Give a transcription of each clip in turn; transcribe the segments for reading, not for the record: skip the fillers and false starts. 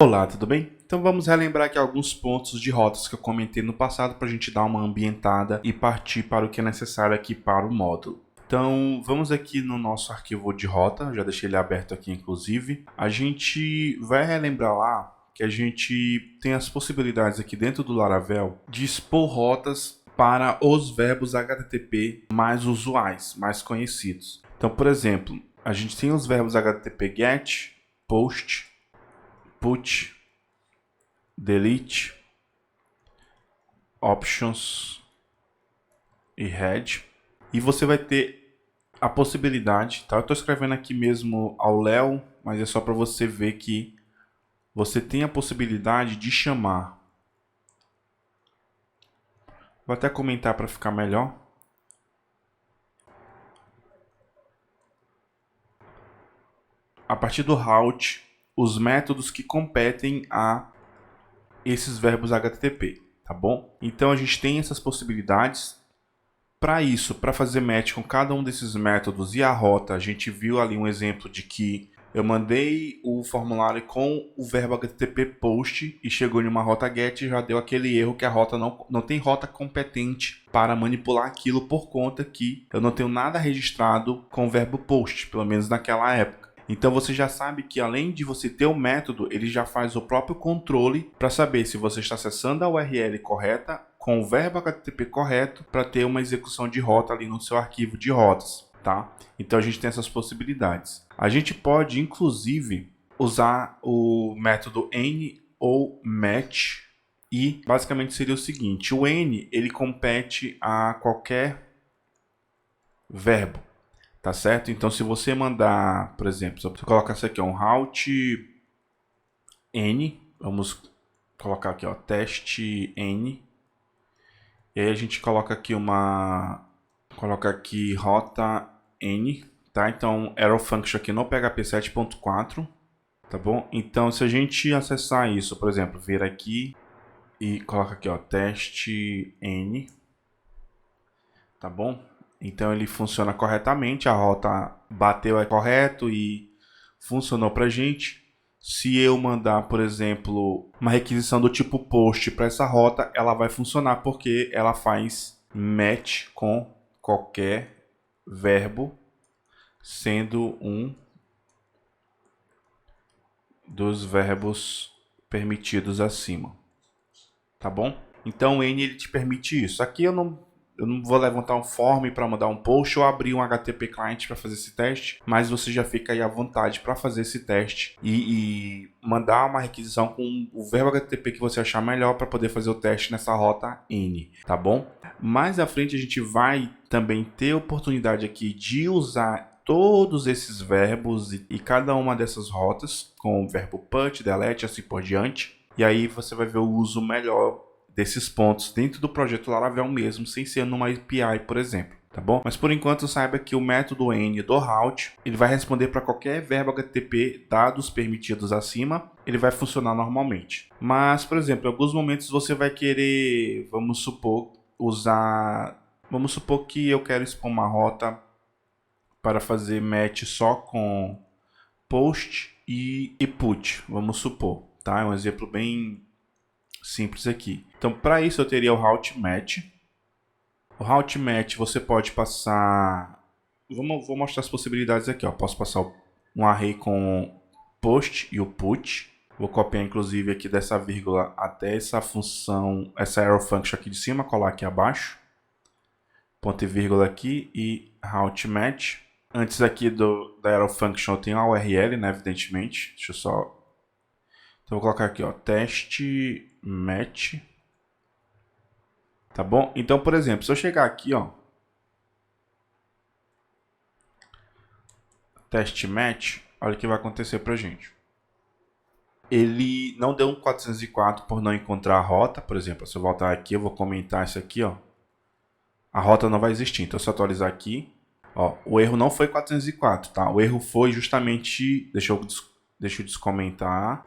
Olá, tudo bem? Então vamos relembrar aqui alguns pontos de rotas que eu comentei no passado para a gente dar uma ambientada e partir para o que é necessário aqui para o módulo. Então vamos aqui no nosso arquivo de rota, já deixei ele aberto aqui inclusive. A gente vai relembrar lá que a gente tem as possibilidades aqui dentro do Laravel de expor rotas para os verbos HTTP mais usuais, mais conhecidos. Então, por exemplo, a gente tem os verbos HTTP GET, POST, PUT, delete, options e head. E você vai ter a possibilidade, tá? Eu estou escrevendo aqui mesmo ao Léo, mas é só para você ver que você tem a possibilidade de chamar. Vou até comentar para ficar melhor. A partir do route, os métodos que competem a esses verbos HTTP, tá bom? Então a gente tem essas possibilidades. Para isso, para fazer match com cada um desses métodos e a rota, a gente viu ali um exemplo de que eu mandei o formulário com o verbo HTTP post e chegou em uma rota get e já deu aquele erro que a rota não tem rota competente para manipular aquilo por conta que eu não tenho nada registrado com o verbo post, pelo menos naquela época. Então você já sabe que além de você ter o método, ele já faz o próprio controle para saber se você está acessando a URL correta com o verbo HTTP correto para ter uma execução de rota ali no seu arquivo de rotas, tá? Então a gente tem essas possibilidades. A gente pode inclusive usar o método N ou match e basicamente seria o seguinte: o N ele compete a qualquer verbo. Tá certo? Então, se você mandar, por exemplo, se eu colocar isso aqui, um route N, vamos colocar aqui, ó, teste N. E aí a gente coloca aqui rota N, tá? Então, arrow function aqui no PHP 7.4, tá bom? Então, se a gente acessar isso, por exemplo, vir aqui e coloca aqui, ó, teste N, tá bom? Então ele funciona corretamente, a rota bateu correto e funcionou para a gente. Se eu mandar, por exemplo, uma requisição do tipo post para essa rota, ela vai funcionar porque ela faz match com qualquer verbo, sendo um dos verbos permitidos acima. Tá bom? Então o N ele te permite isso. Aqui eu não vou levantar um form para mandar um post ou abrir um HTTP client para fazer esse teste, mas você já fica aí à vontade para fazer esse teste e mandar uma requisição com o verbo HTTP que você achar melhor para poder fazer o teste nessa rota N, tá bom? Mais à frente a gente vai também ter oportunidade aqui de usar todos esses verbos e cada uma dessas rotas com o verbo put, delete, assim por diante. E aí você vai ver o uso melhor desses pontos dentro do projeto Laravel mesmo, sem ser numa API, por exemplo, tá bom? Mas por enquanto saiba que o método N do route, ele vai responder para qualquer verbo HTTP dados permitidos acima, ele vai funcionar normalmente. Mas, por exemplo, em alguns momentos você vai querer, vamos supor que eu quero expor uma rota para fazer match só com post e put, vamos supor, tá? É um exemplo bem simples aqui. Então, para isso eu teria o route match. O route match você pode passar... Vou mostrar as possibilidades aqui, ó. Posso passar um array com post e o put. Vou copiar inclusive aqui dessa vírgula até essa função, essa arrow function aqui de cima, colar aqui abaixo. Ponto e vírgula aqui e route match. Antes aqui da arrow function eu tenho a URL, né, evidentemente. Deixa eu só... Então vou colocar aqui, ó, teste match. Tá bom? Então, por exemplo, se eu chegar aqui, ó, teste match, olha o que vai acontecer pra gente. Ele não deu um 404 por não encontrar a rota, por exemplo. Se eu voltar aqui, eu vou comentar isso aqui, ó. A rota não vai existir. Então, se eu atualizar aqui, ó, o erro não foi 404, tá? O erro foi justamente, deixa eu descomentar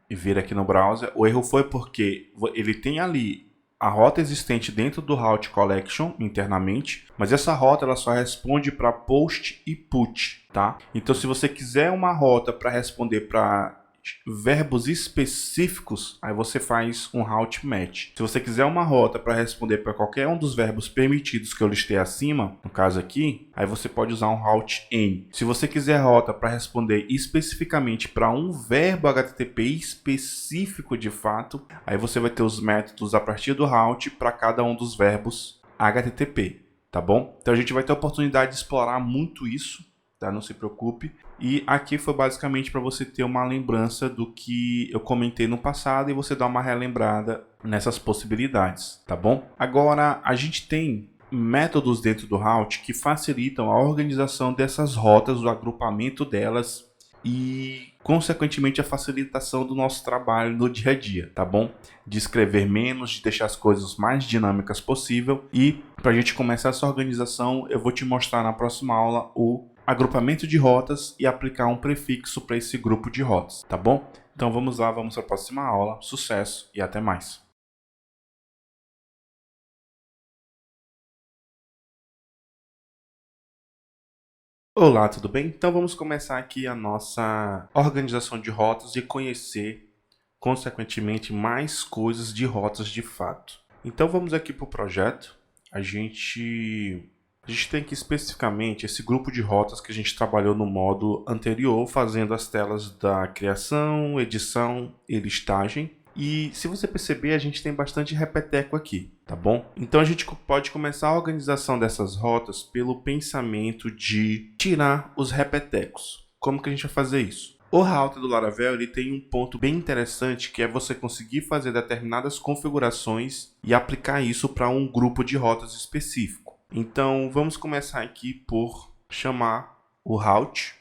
e vir aqui no browser. O erro foi porque ele tem ali a rota existente dentro do route collection internamente, mas essa rota ela só responde para post e put, tá? Então se você quiser uma rota para responder para verbos específicos, aí você faz um route match. Se você quiser uma rota para responder para qualquer um dos verbos permitidos que eu listei acima, no caso aqui, aí você pode usar um route N. Se você quiser rota para responder especificamente para um verbo HTTP específico de fato, aí você vai ter os métodos a partir do route para cada um dos verbos HTTP, tá bom? Então a gente vai ter a oportunidade de explorar muito isso, tá? Não se preocupe. E aqui foi basicamente para você ter uma lembrança do que eu comentei no passado e você dar uma relembrada nessas possibilidades, tá bom? Agora, a gente tem métodos dentro do route que facilitam a organização dessas rotas, o agrupamento delas e, consequentemente, a facilitação do nosso trabalho no dia a dia, tá bom? De escrever menos, de deixar as coisas mais dinâmicas possível. E para a gente começar essa organização, eu vou te mostrar na próxima aula o agrupamento de rotas e aplicar um prefixo para esse grupo de rotas, tá bom? Então vamos lá, vamos para a próxima aula. Sucesso e até mais! Olá, tudo bem? Então vamos começar aqui a nossa organização de rotas e conhecer, consequentemente, mais coisas de rotas de fato. Então vamos aqui para o projeto. A gente tem aqui especificamente esse grupo de rotas que a gente trabalhou no módulo anterior, fazendo as telas da criação, edição e listagem. E se você perceber, a gente tem bastante repeteco aqui, tá bom? Então a gente pode começar a organização dessas rotas pelo pensamento de tirar os repetecos. Como que a gente vai fazer isso? O router do Laravel ele tem um ponto bem interessante que é você conseguir fazer determinadas configurações e aplicar isso para um grupo de rotas específico. Então vamos começar aqui por chamar o route.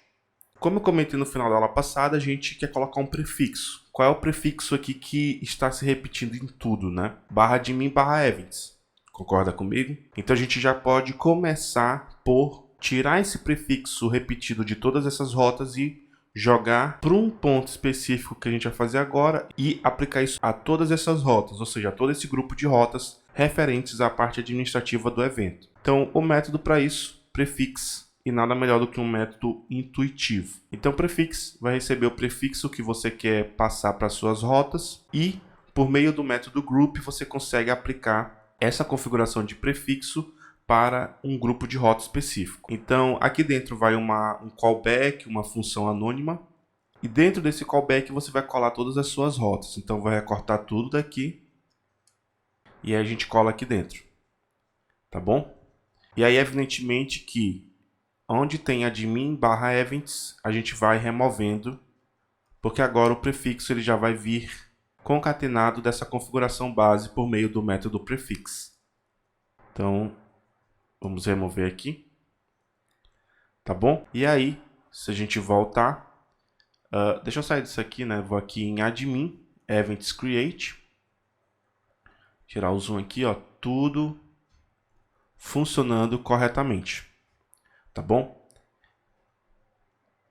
Como eu comentei no final da aula passada, a gente quer colocar um prefixo. Qual é o prefixo aqui que está se repetindo em tudo, né? /admin /events. Concorda comigo? Então a gente já pode começar por tirar esse prefixo repetido de todas essas rotas e jogar para um ponto específico que a gente vai fazer agora e aplicar isso a todas essas rotas, ou seja, a todo esse grupo de rotas referentes à parte administrativa do evento. Então, o método para isso, prefix, e nada melhor do que um método intuitivo. Então, o prefix vai receber o prefixo que você quer passar para suas rotas e, por meio do método group, você consegue aplicar essa configuração de prefixo para um grupo de rota específico. Então, aqui dentro vai um callback, uma função anônima, e dentro desse callback você vai colar todas as suas rotas. Então, vai recortar tudo daqui, e aí a gente cola aqui dentro, tá bom? E aí, evidentemente que onde tem admin /events, a gente vai removendo, porque agora o prefixo ele já vai vir concatenado dessa configuração base por meio do método prefix. Então, vamos remover aqui, tá bom? E aí, se a gente voltar, deixa eu sair disso aqui, né? Vou aqui em admin, events create, tirar o zoom aqui, ó, tudo funcionando corretamente, tá bom?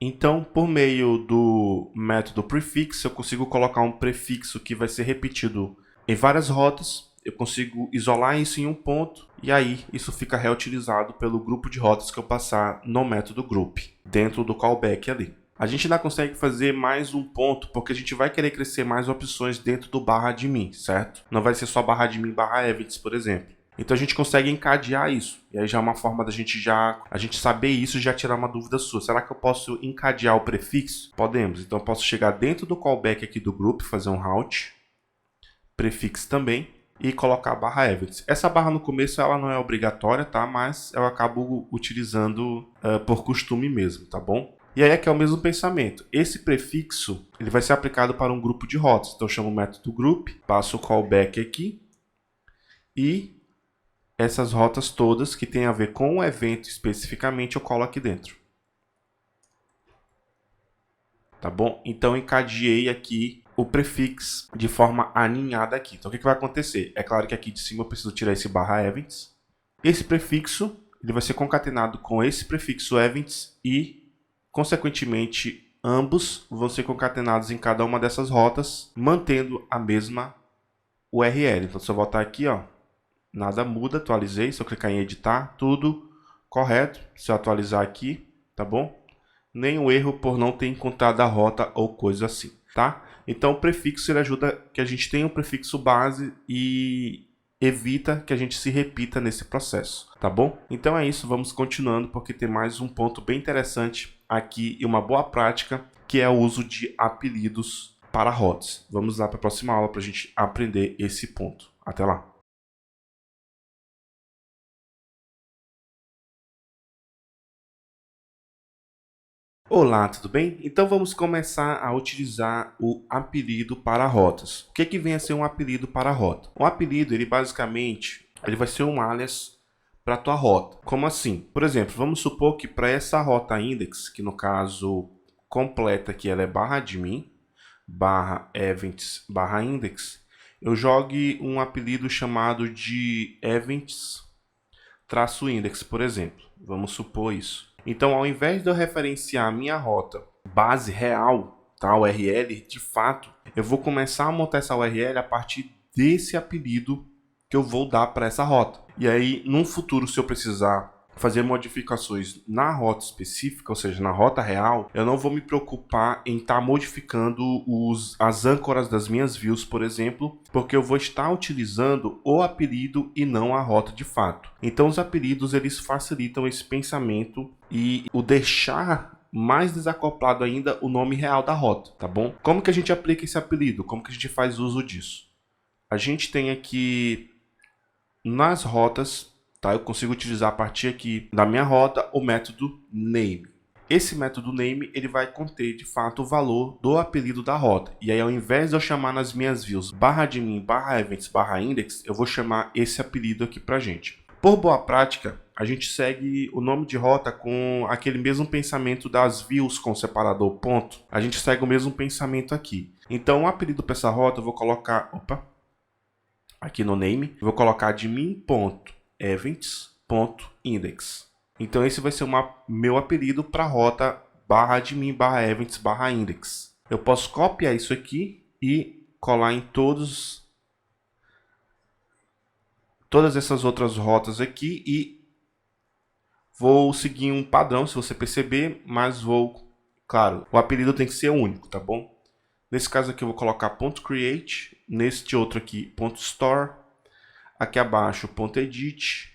Então, por meio do método prefix, eu consigo colocar um prefixo que vai ser repetido em várias rotas. Eu consigo isolar isso em um ponto e aí isso fica reutilizado pelo grupo de rotas que eu passar no método group, dentro do callback ali. A gente ainda consegue fazer mais um ponto, porque a gente vai querer crescer mais opções dentro do /admin, certo? Não vai ser só /admin /events, por exemplo. Então a gente consegue encadear isso. E aí já é uma forma da gente saber isso e já tirar uma dúvida sua. Será que eu posso encadear o prefixo? Podemos. Então eu posso chegar dentro do callback aqui do group, fazer um route, prefix também, e colocar /events. Essa barra no começo ela não é obrigatória, tá? Mas eu acabo utilizando por costume mesmo, tá bom? E aí aqui é o mesmo pensamento. Esse prefixo ele vai ser aplicado para um grupo de rotas. Então eu chamo o método group, passo o callback aqui e essas rotas todas que tem a ver com o evento especificamente eu colo aqui dentro. Tá bom? Então encadeei aqui o prefix de forma aninhada aqui. Então o que vai acontecer? É claro que aqui de cima eu preciso tirar esse /events. Esse prefixo ele vai ser concatenado com esse prefixo events e, consequentemente, ambos vão ser concatenados em cada uma dessas rotas, mantendo a mesma URL. Então se eu voltar aqui, ó, nada muda, atualizei, se eu clicar em editar, tudo correto. Se eu atualizar aqui, tá bom? Nenhum erro por não ter encontrado a rota ou coisa assim. tá? Então o prefixo ele ajuda que a gente tenha um prefixo base e evita que a gente se repita nesse processo, tá bom? Então é isso, vamos continuando porque tem mais um ponto bem interessante aqui e uma boa prática, que é o uso de apelidos para rotas. Vamos lá para a próxima aula para a gente aprender esse ponto. Até lá! Olá, tudo bem? Então vamos começar a utilizar o apelido para rotas. O que vem a ser um apelido para rota? Um apelido, ele basicamente, ele vai ser um alias para a tua rota. Como assim? Por exemplo, vamos supor que para essa rota index, que no caso completa que ela é /admin, /events, /index, eu jogue um apelido chamado de events-index, por exemplo. Vamos supor isso. Então, ao invés de eu referenciar a minha rota base real, tá, URL, de fato, eu vou começar a montar essa URL a partir desse apelido que eu vou dar para essa rota. E aí, no futuro, se eu precisar fazer modificações na rota específica, ou seja, na rota real, eu não vou me preocupar em estar modificando as âncoras das minhas views, por exemplo, porque eu vou estar utilizando o apelido e não a rota de fato. Então os apelidos eles facilitam esse pensamento e o deixar mais desacoplado ainda o nome real da rota, tá bom? Como que a gente aplica esse apelido? Como que a gente faz uso disso? A gente tem aqui nas rotas, tá? Eu consigo utilizar a partir aqui da minha rota o método name. Esse método name ele vai conter de fato o valor do apelido da rota. E aí ao invés de eu chamar nas minhas views /admin, /events, /index, eu vou chamar esse apelido aqui pra gente. Por boa prática, a gente segue o nome de rota com aquele mesmo pensamento das views com separador ponto. A gente segue o mesmo pensamento aqui. Então o apelido para essa rota eu vou colocar, aqui no name, eu vou colocar admin.events.index. Então esse vai ser meu apelido para a rota /admin, /events, /index. Eu posso copiar isso aqui e colar em todas essas outras rotas aqui e vou seguir um padrão, se você perceber, mas claro, o apelido tem que ser único, tá bom? Nesse caso aqui eu vou colocar .create, neste outro aqui .store, aqui abaixo .edit,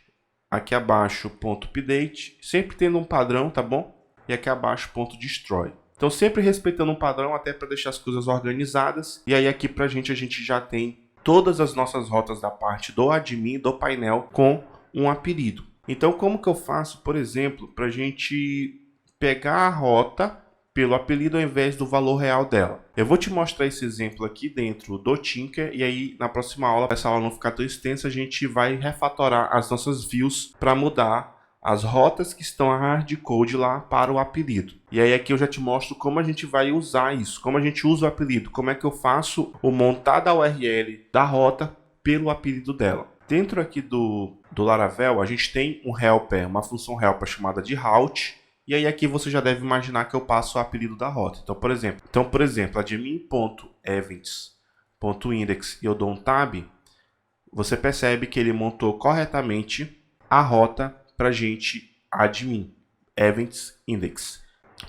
aqui abaixo .update, sempre tendo um padrão, tá bom? E aqui abaixo .destroy. Então sempre respeitando um padrão até para deixar as coisas organizadas. E aí aqui a gente já tem todas as nossas rotas da parte do admin, do painel, com um apelido. Então como que eu faço, por exemplo, para a gente pegar a rota pelo apelido ao invés do valor real dela? Eu vou te mostrar esse exemplo aqui dentro do Tinker e aí na próxima aula, para essa aula não ficar tão extensa, a gente vai refatorar as nossas views para mudar as rotas que estão a hardcode lá para o apelido. E aí aqui eu já te mostro como a gente vai usar isso, como a gente usa o apelido, como é que eu faço o montar da URL da rota pelo apelido dela. Dentro aqui do Laravel, a gente tem um helper, uma função helper chamada de route. E aí aqui você já deve imaginar que eu passo o apelido da rota. Então, por exemplo, admin.events.index e eu dou um tab, você percebe que ele montou corretamente a rota para gente admin, events index,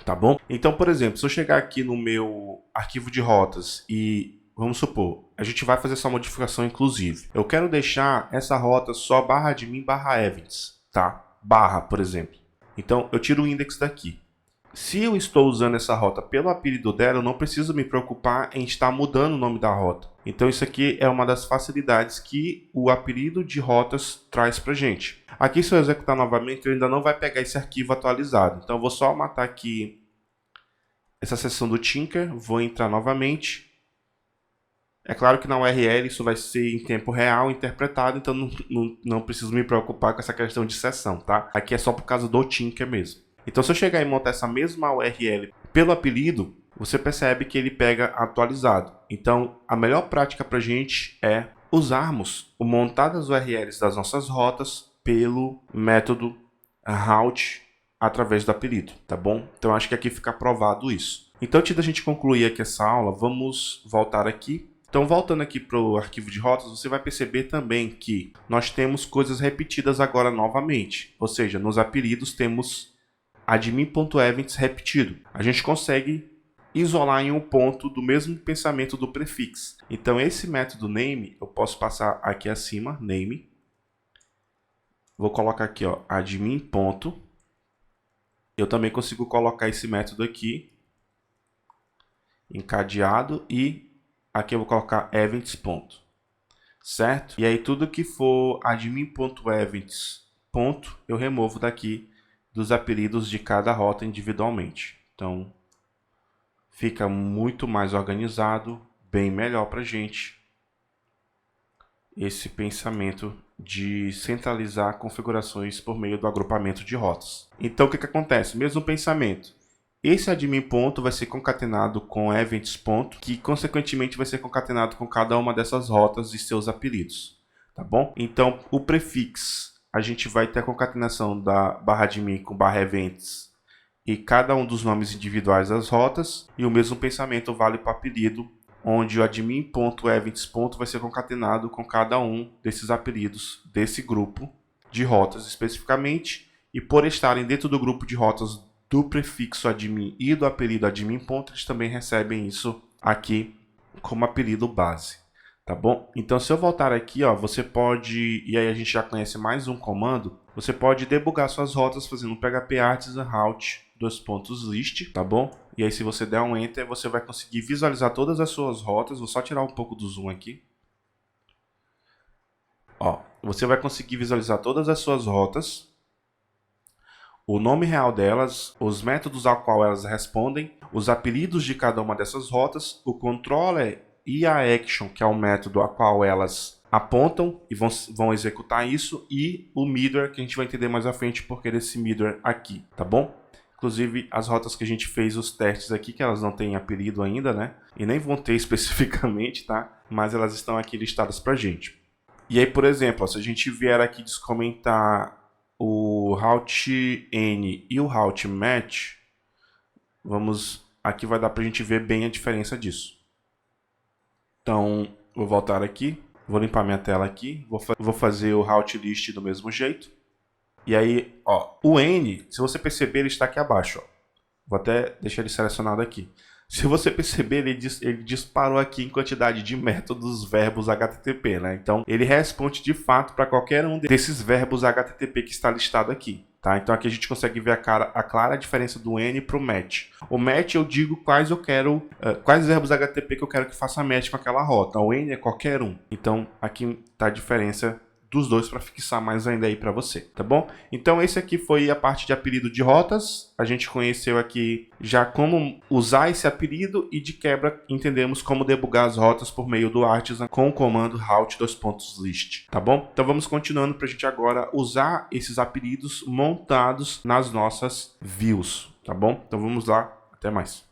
tá bom? Então, por exemplo, se eu chegar aqui no meu arquivo de rotas e vamos supor, a gente vai fazer essa modificação inclusive. Eu quero deixar essa rota só /admin, /events, tá? Por exemplo. Então, eu tiro o index daqui. Se eu estou usando essa rota pelo apelido dela, eu não preciso me preocupar em estar mudando o nome da rota. Então, isso aqui é uma das facilidades que o apelido de rotas traz para gente. Aqui, se eu executar novamente, ele ainda não vai pegar esse arquivo atualizado. Então, eu vou só matar aqui essa seção do Tinker, vou entrar novamente. É claro que na URL isso vai ser em tempo real interpretado, então não preciso me preocupar com essa questão de seção, tá? Aqui é só por causa do Tinker mesmo. Então se eu chegar e montar essa mesma URL pelo apelido, você percebe que ele pega atualizado. Então a melhor prática para a gente é usarmos o montar das URLs das nossas rotas pelo método route através do apelido, tá bom? Então acho que aqui fica provado isso. Então antes da gente concluir aqui essa aula, vamos voltar aqui. Então, voltando aqui para o arquivo de rotas, você vai perceber também que nós temos coisas repetidas agora novamente. Ou seja, nos apelidos temos admin.events repetido. A gente consegue isolar em um ponto do mesmo pensamento do prefix. Então esse método name, eu posso passar aqui acima, name. Vou colocar aqui, ó, admin ponto. Eu também consigo colocar esse método aqui, encadeado, e aqui eu vou colocar events ponto. Certo? E aí tudo que for admin.events ponto, eu removo daqui dos apelidos de cada rota individualmente. Então, fica muito mais organizado, bem melhor para a gente esse pensamento de centralizar configurações por meio do agrupamento de rotas. Então, o que acontece? Mesmo pensamento. Esse admin ponto vai ser concatenado com events ponto, que consequentemente vai ser concatenado com cada uma dessas rotas e seus apelidos, tá bom? Então, o prefix, a gente vai ter a concatenação da barra admin com barra events e cada um dos nomes individuais das rotas, e o mesmo pensamento vale para o apelido, onde o admin.events vai ser concatenado com cada um desses apelidos desse grupo de rotas especificamente, e por estarem dentro do grupo de rotas do prefixo admin e do apelido admin ponto, eles também recebem isso aqui como apelido base, tá bom? Então, se eu voltar aqui, ó, você pode, e aí a gente já conhece mais um comando, você pode debugar suas rotas fazendo php artisan route list, tá bom? E aí, se você der um enter, você vai conseguir visualizar todas as suas rotas. Vou só tirar um pouco do zoom aqui. Ó, você vai conseguir visualizar todas as suas rotas, o nome real delas, os métodos ao qual elas respondem, os apelidos de cada uma dessas rotas, o controller e a action, que é o método a qual elas apontam e vão executar isso, e o middleware, que a gente vai entender mais à frente porque desse middleware aqui, tá bom? Inclusive, as rotas que a gente fez os testes aqui, que elas não têm apelido ainda, né? E nem vão ter especificamente, tá? Mas elas estão aqui listadas pra gente. E aí, por exemplo, ó, se a gente vier aqui descomentar o route N e o route match, aqui vai dar pra gente ver bem a diferença disso. Então, vou voltar aqui, vou limpar minha tela aqui, vou fazer o route list do mesmo jeito. E aí, ó, o N, se você perceber, ele está aqui abaixo, ó. Vou até deixar ele selecionado aqui. Se você perceber, ele disparou aqui em quantidade de métodos verbos HTTP, né? Então, ele responde de fato para qualquer um desses verbos HTTP que está listado aqui, tá? Então, aqui a gente consegue ver a clara diferença do N para o match. O match eu digo quais verbos HTTP que eu quero que faça match com aquela rota. O N é qualquer um. Então, aqui está a diferença dos dois para fixar mais ainda aí para você, tá bom? Então esse aqui foi a parte de apelido de rotas. A gente conheceu aqui já como usar esse apelido e de quebra entendemos como debugar as rotas por meio do Artisan com o comando route:_list, tá bom? Então vamos continuando para a gente agora usar esses apelidos montados nas nossas views, tá bom? Então vamos lá, até mais.